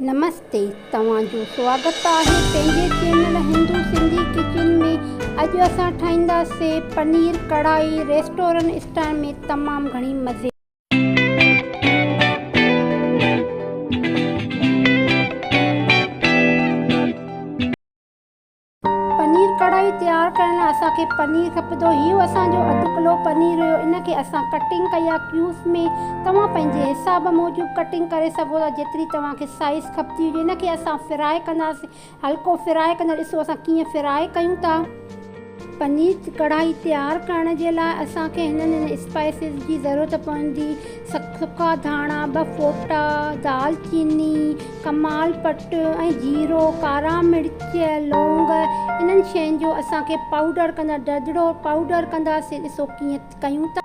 नमस्ते, तव्हांजो स्वागत आहे पंहिंजे चैनल हिंदू सिंधी किचन में। अॼु असां ठाहींदासीं पनीर कढ़ाई रेस्टोरेंट स्टाइल में तमामु घणी मज़े। पनीर कढ़ाई तैयार करण लाइ असांखे पनीर खपंदो। इहो असांजो 2 किलो पनीर हुयो। इनखे असां कटिंग कई आहे क्यूब्स में। तव्हां पंहिंजे हिसाब मूजिबि कटिंग करे सघो था, जेतिरी तव्हांखे साइज़ खपंदी हुजे। इनखे असां फ्राए कंदासीं, हल्को फ्राए कंदा। ॾिसो असां कीअं फ्राए कयूं था। पनीर कढ़ाई तैयार करण जे लाइ असांखे हिननि स्पाइसिस जी ज़रूरत पवंदी। सुका धाणा, 2 फोटा, दालचीनी, कमाल पट ऐं जीरो, कारा मिर्च, लौंग। इन्हनि शयुनि जो असांखे पाउडर कंदा, दड़दड़ो पाउडर कंदासीं। ॾिसो कीअं कयूं था।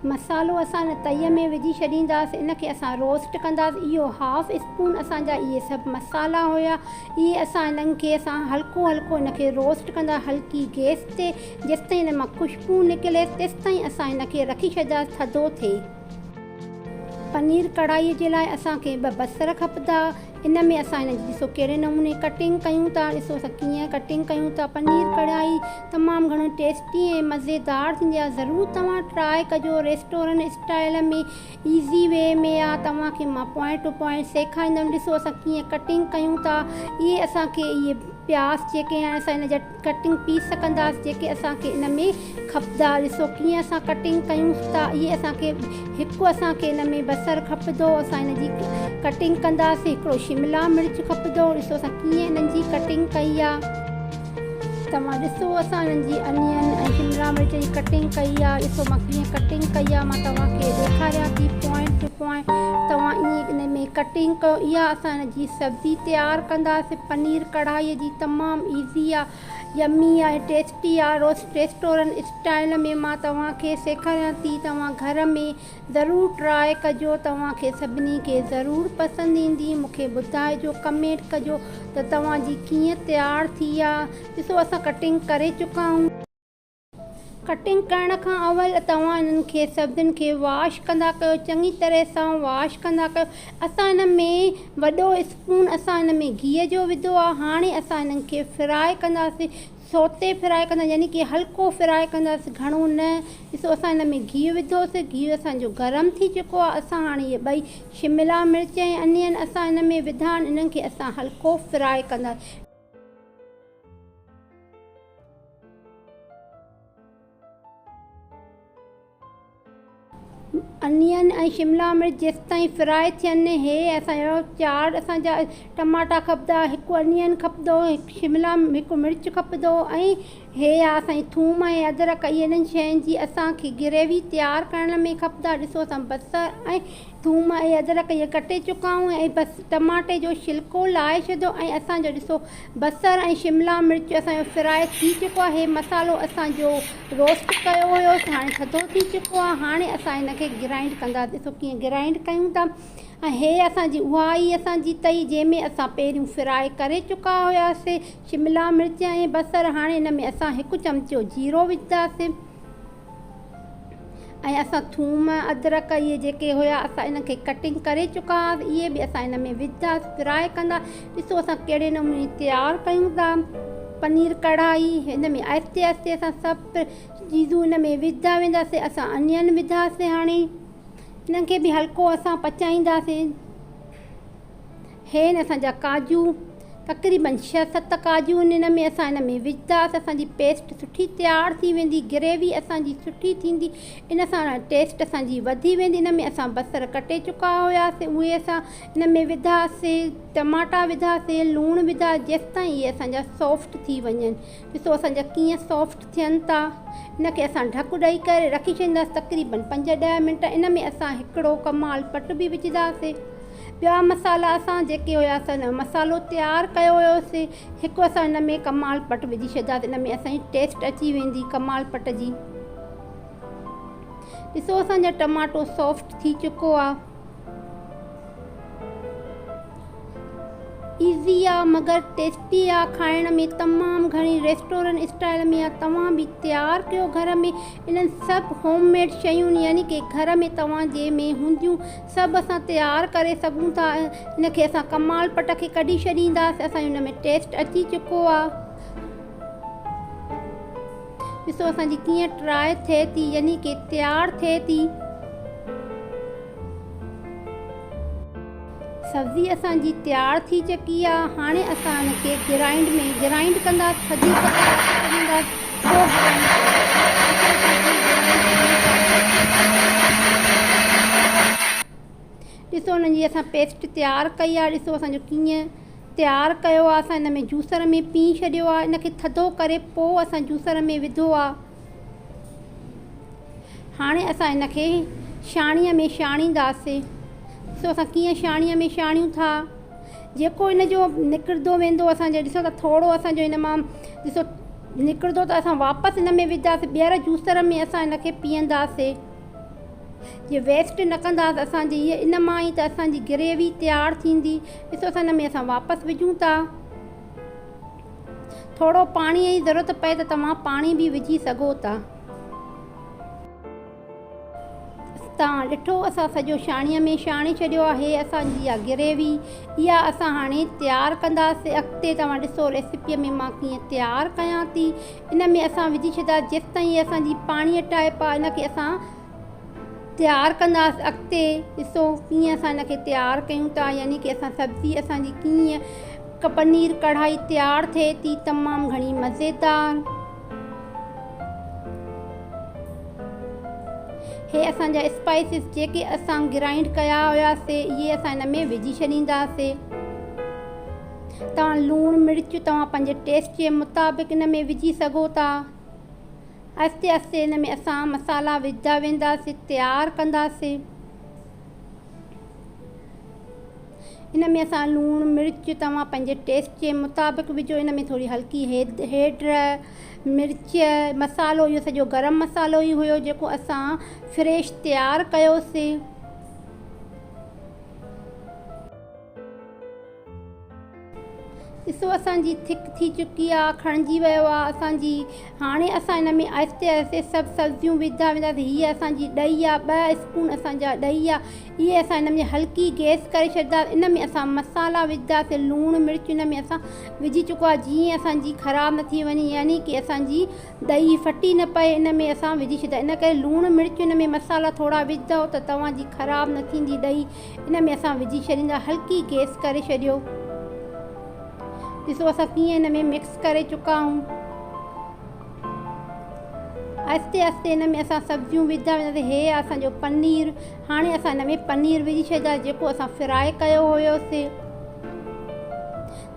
मसालो असां हिन तईअ में विझी छॾींदासीं। इनखे असां रोस्ट कंदासीं। इहो 1/2 स्पून असांजा इहे सभु मसाला हुया। इहे असां हिननि खे हल्को हल्को इनखे रोस्ट कंदा, हल्की गैस ते। जेसिताईं हिन मां ख़ुशबू निकिरे तेसिताईं असां हिनखे रखी छॾियासीं थधो थिए। पनीर कढ़ाईअ जे लाइ असांखे 2 बसर खपंदा। इन में असां हिन जी ॾिसो कहिड़े नमूने कटिंग कयूं था। ॾिसो असां कीअं कटिंग कयूं था। पनीर कढ़ाई तमामु घणो टेस्टी ऐं मज़ेदार थींदी आहे। ज़रूरु तव्हां ट्राए कजो। रेस्टोरेंट स्टाइल में ईज़ी वे में आहे। तव्हांखे मां पॉइंट टू पॉइंट सेखारींदमि। ॾिसो असां कीअं कटिंग कयूं था। इहे असांखे इहे प्याज जेके आहिनि असां हिन जा कटिंग पीस कंदासीं, जेके असांखे इन में खपंदा। ॾिसो कीअं असां कटिंग कयूं था। इहे असांखे असांखे हिन में बसर खपंदो, असां हिन जी कटिंग कंदासीं। हिकिड़ो शिमला मिर्च खपंदो। ॾिसो असां कीअं हिननि जी कटिंग कई आहे। तव्हां ॾिसो असां हिननि जी अनियन ऐं शिमला मिर्च जी कटिंग कई आहे। ॾिसो मां कीअं कटिंग कई आहे। मां तव्हांखे ॾेखारियां थी पॉइंट टू पॉइंट। तव्हां ईअं इन में कटिंग कयो। इहा असां हिन जी सब्जी तैयार कंदासीं। पनीर कढ़ाईअ जी तमामु ईज़ी आहे, यम्मी आहे, टेस्टी आहे। रेस्टोरेंट स्टाइल में मां तव्हांखे सेखारियां थी। तव्हां घर में ज़रूरु ट्राए कजो। तव्हांखे सभिनी खे ज़रूरु पसंदि ईंदी। मूंखे ॿुधाइजो, कमेंट कजो त तव्हांजी कीअं तैयार थी आहे। ॾिसो असां कटिंग करे चुका आहियूं। कटिंग करण खां अवल तव्हां हिननि खे सभिनी खे वॉश कंदा कयो, चङी तरह सां वॉश कंदा कयो। असां हिन में वॾो स्पून असां हिन में गिह जो विधो आहे। हाणे असां हिननि खे फ्राए कंदासीं, सोते फ्राए कंदा, यानी कि हल्को फ्राए कंदासीं, घणो न। ॾिसो असां हिन में गिह विधोसीं। गिह असांजो गरम थी चुको आहे। असां हाणे इहे 2 शिमला मिर्च ऐं अनियन असां हिन में विधा आहिनि। इन्हनि खे असां हल्को फ्राए कंदासीं। अनियन ऐं शिमला मिर्च जेसिताईं फ्राए थियनि। हे असांजो 4 असांजा टमाटा खपंदा, 1 अनियन खपंदो, 1 1 मिर्च खपंदो ऐं हे आहे असांजी थूम ऐं अदरक। इन्हनि शयुनि जी असांखे ग्रेवी तैयार करण में खपंदा। ॾिसो असां बसर ऐं थूम ऐं अदरक इहे कटे चुका आहियूं ऐं बसि टमाटे जो छिलको लाहे छॾियो। ऐं असांजो ॾिसो बसर ऐं शिमला मिर्च असांजो फ्राए थी चुको आहे। हे मसालो असांजो रोस्ट कयो हुयो, हाणे थधो थी चुको आहे। हाणे असां हिनखे ग्राइंड कंदा। ॾिसो कीअं ग्राइंड कयूं था। ऐं हे असांजी उहा ई असांजी तई जंहिंमें असां पहिरियों फ्राए करे चुका हुयासीं शिमला मिर्च ऐं बसर। हाणे हिन में असां 1 चमचो जीरो विझंदासीं ऐं असां थूम अदरक इहे जेके हुया असां इनखे कटिंग करे चुका हुआसीं, इहे बि असां हिन में विझंदासीं, फ्राए कंदा। ॾिसो असां कहिड़े नमूने तैयार कयूं था पनीर कढ़ाई। हिन में आहिस्ते आहिस्ते असां सभु चीज़ूं हिन में विझंदा वेंदासीं। असां अनियन विधासीं। हाणे हिननि खे बि हल्को असां पचाईंदासीं। हे असांजा काजू, तक़रीबन 6-7 काजू हिन में असां हिन में विझंदासीं। असांजी पेस्ट सुठी तैयार थी वेंदी, ग्रेवी असांजी सुठी थींदी, इन सां टेस्ट असांजी वधी वेंदी। हिन में असां बसर कटे चुका हुयासीं, उहे असां हिन में विधासीं। टमाटा विधासीं, लूणु विधा, जेसिताईं इहे असांजा सॉफ्ट थी वञनि। ॾिसो असांजा कीअं सॉफ्ट थियनि था। इनखे असां ढकु ॾेई करे रखी छॾींदासीं तक़रीबन 5-10 मिंट। इन में असां हिकिड़ो कमाल पट बि विझंदासीं। ॿिया मसाला असां जेके हुयासीं मसालो तैयार कयो हुयोसीं, 1 असां हिन में कमाल पट विझी छॾंदासीं। इन में असांजी टेस्ट अची वेंदी कमाल पट जी। ॾिसो असांजा टमाटो सॉफ्ट थी चुको आहे। ईज़ी आहे मगर टेस्टी आहे, खाइण में तमामु घणी रेस्टोरेंट स्टाइल में आहे। तव्हां बि तयारु कयो घर में इन्हनि सभु होममेड शयूं, यानी कि घर में तव्हांजे में हूंदियूं सभु असां तयारु करे सघूं था। इनखे असां कमाल पट खे कढी छॾींदासीं, असांजो हिन में टेस्ट अची चुको आहे। ॾिसो असांजी कीअं ट्राई थिए थी, यानी कि तयारु थिए थी। सब्ज़ी असांजी तयारु थी चुकी आहे। हाणे असां हिनखे ग्राइंड कंदासीं, थधी ॾिसो हुनजी असां पेस्ट तयारु कई आहे। ॾिसो असांजो कीअं तयारु कयो आहे। असां हिन में जूसर में पी छॾियो आहे। इनखे थधो करे पोइ असां जूसर में विधो आहे। हाणे असां हिनखे छाणीअ में छाणींदासीं। ॾिसो असां कीअं छाणीअ में छाणियूं था। जेको इन जो निकिरंदो वेंदो असांजो, ॾिसो त थोरो असांजो हिन मां ॾिसो निकिरंदो त असां वापसि हिन में विझंदासीं, ॿीहर जूसर में असां हिनखे पीअंदासीं। जे वेस्ट न कंदासीं असांजी इन मां ई त असांजी ग्रेवी तयारु थींदी। ॾिसो असां हिन में असां वापसि विझूं था। थोरो पाणीअ जी ज़रूरत पए त तव्हां पाणी बि विझी सघो था। तव्हां ॾिठो असां सॼो छाणीअ में छाणे छॾियो आहे। असांजी इहा ग्रेवी इहा असां हाणे तयारु कंदासीं। अॻिते तव्हां ॾिसो रेसिपीअ में मां कीअं तयारु कयां थी। इन में असां विझी छॾिया जेसि ताईं असांजी पाणीअ टाइप आहे, इनखे असां तयारु कंदासीं। अॻिते ॾिसो कीअं असां हिनखे तयारु कयूं था, यानी कि असां सब्ज़ी असांजी कीअं पनीर कढ़ाई तयारु थिए थी, तमामु घणी मज़ेदार। हे असांजा स्पाइसिस जेके असां ग्राइंड कया हुयासीं इहे असां हिन में विझी छॾींदासीं। तव्हां लूणु मिर्च तव्हां पंहिंजे टेस्ट जे मुताबिक़ हिन में विझी सघो था। आहिस्ते आहिस्ते हिन में असां मसाला विझंदा वेंदासीं, तयारु कंदासीं। इन में असां लूणु मिर्च तव्हां पंहिंजे टेस्ट जे मुताबिक़ विझो। इन में थोरी हल्की हेड मिर्च मसालो, इहो सॼो गरम मसालो ई हुयो जेको असां फ्रेश तयारु कयोसीं। ॾिसो असांजी थिक थी चुकी आहे, खणिजी वियो आहे असांजी। हाणे असां हिन में आहिस्ते आहिस्ते सभु सब्जियूं विझंदा वेंदासीं। हीअ असांजी ॾही आहे, 2 स्पून असांजा ॾही आहे। इहे असां हिन में हल्की गैस करे छॾींदासीं। इन में असां मसाला विझंदासीं, लूणु मिर्च इन में असां विझी चुको आहे, जीअं असांजी ख़राबु न थी वञे, यानी कि असांजी ॾही फटी न पए। इन में असां विझी छॾींदा, इन करे लूणु मिर्च इन में मसाला थोरा विझंदव त तव्हांजी ख़राबु न थींदी ॾही। इन में असां विझी छॾींदा, हल्की गैस करे छॾियो। ॾिसो असां कीअं हिन में मिक्स करे चुका आहियूं। आहिस्ते आहिस्ते हिन में असां सब्जियूं विझंदा वेंदासीं। हे असांजो पनीर, हाणे असां हिन में पनीर विझी छॾींदा जेको असां फ्राए कयो हुयोसीं।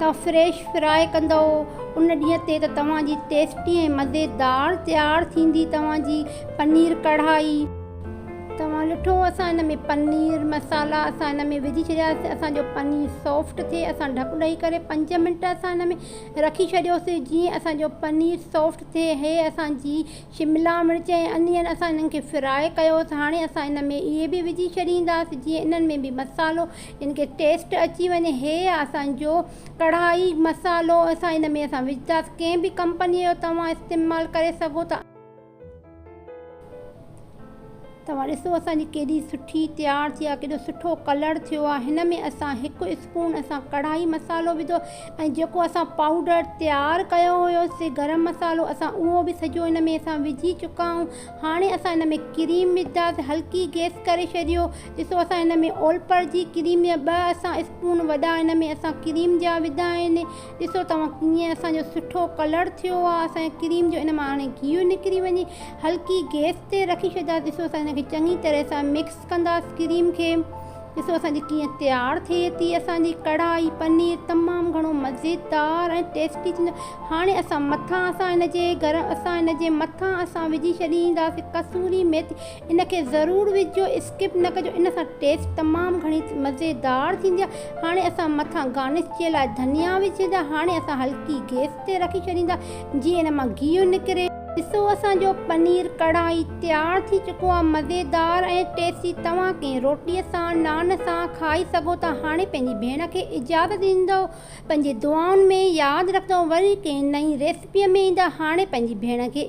तव्हां फ्रेश फ्राए कंदव उन ॾींहं ते त तव्हांजी टेस्टी ऐं मज़ेदार तयारु थींदी तव्हांजी पनीर कढ़ाई। तव्हां ॾिठो असां हिन में पनीर मसाला असां हिन में विझी छॾियासीं। असांजो पनीर सॉफ्ट थिए असां ढकु ॾेई करे 5 मिंट असां हिन में रखी छॾियोसीं, जीअं असांजो पनीर सॉफ्ट थिए। हे असांजी शिमला मिर्च ऐं अनियन असां हिननि खे फ्राए कयोसीं। हाणे असां हिन में इहे बि विझी छॾींदासीं, जीअं इन्हनि में बि मसालो इन खे टेस्ट अची वञे। हे असांजो कढ़ाई मसालो असां हिन में असां विझंदासीं। कंहिं बि कंपनीअ जो तव्हां इस्तेमालु करे सघो था। तव्हां ॾिसो असांजी केॾी सुठी तयारु थी आहे, केॾो सुठो कलर थियो आहे। हिन में असां 1 स्पून असां कढ़ाई मसालो विधो ऐं जेको असां पाउडर तयारु कयो हुयोसीं गरम मसालो असां उहो बि सॼो हिन में असां विझी चुका आहियूं। हाणे असां हिन में क्रीम विझंदासीं, हल्की गैस करे छॾियो। ॾिसो असां हिन में ओलपर जी क्रीम या 2 असां स्पून वॾा हिन में असां क्रीम जा विधा आहिनि। ॾिसो तव्हां कीअं असांजो सुठो कलर थियो आहे असांजे क्रीम जो। इन मां हाणे घी निकिरी वञे, हल्की गैस ते रखी छॾियासीं। ॾिसो असां चङी तरह सां मिक्स कंदासीं क्रीम खे। ॾिसो असांजी कीअं तयारु थिए थी असांजी कढ़ाई पनीर, तमामु घणो मज़ेदार ऐं टेस्टी थींदो। हाणे असां मथां असां हिन जे मथां असां विझी छॾींदासीं कसूरी मेथी। इन खे ज़रूरु विझो, स्किप न कजो, इन सां टेस्ट तमामु घणी मज़ेदार थींदी आहे। हाणे असां मथां गार्निश जे लाइ धनिया विझंदा। हाणे असां हल्की गैस ते रखी छॾींदा, जीअं इन मां घी निकिरे। ॾिसो असांजो पनीर कढ़ाई तयारु थी चुको आहे, मज़ेदार ऐं टेस्टी। तव्हां कंहिं रोटीअ सां नान सां खाई सघो था। हाणे पंहिंजी भेण खे इजाज़त ॾींदो, पंहिंजे दुआउनि में यादि रखंदो, वरी कंहिं नई रेसिपीअ में ईंदा। हाणे पंहिंजी भेण खे